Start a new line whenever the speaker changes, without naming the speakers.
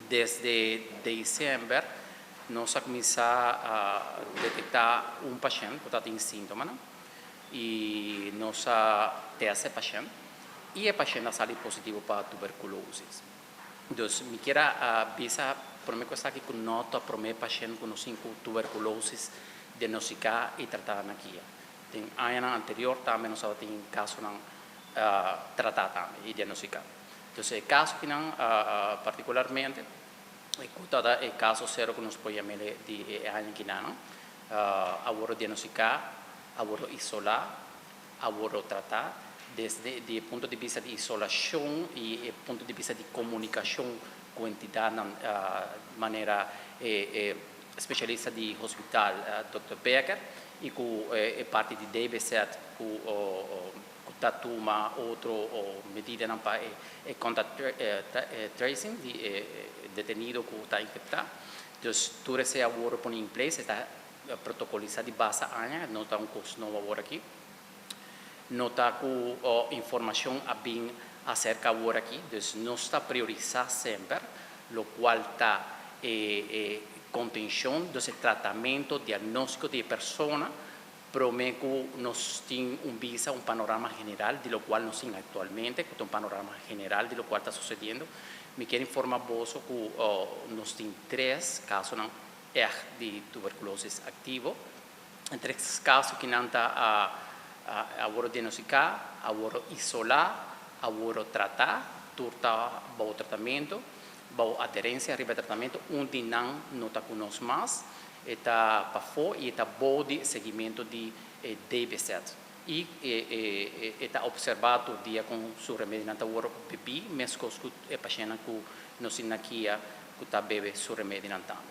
desde diciembre, nós começamos a detectar paciente que tem sintomas, né? E nós testa esse paciente, e o paciente sai positivo para tuberculose. Então, me quero avisar, por mim, que com nota para o paciente com tuberculose diagnosticar e tratar aqui. Tem ano anterior também nós temos casos tratar também e diagnosticar. Então, o caso que não particularmente é caso zero que nós podemos de ano que não, agora diagnosticar, agora isolar, agora tratar desde o ponto de vista de isolação e ponto de vista de comunicação com a entidade de maneira especialista de hospital, Dr. Becker, e com parte de DBZ, com toma outra medida para contact tracing de detenido que está infectado. Então, tudo esse agora põe em place, está protocolizado de base aña, não está curso novo agora aqui. Não está com informação bem acerca agora aqui, então não está priorizado sempre, o qual está contenção desse tratamento diagnóstico de pessoa, prometo nós temos visa panorama geral de lo qual nós temos atualmente, com panorama geral de lo qual está sucedendo. Me quero informar vos que nós temos 3 casos de tuberculose ativo, 3 casos que não está agora diagnosticar, agora isolar, agora tratar, turta bom tratamento, boa aderência ao tratamento, onde não está conosco mais, está para fora e está bom de seguimento de DBZ. E está observado o dia com seu remédio na agora bebi, mesmo que o paciente que nós aqui que está bebe seu remédio na também.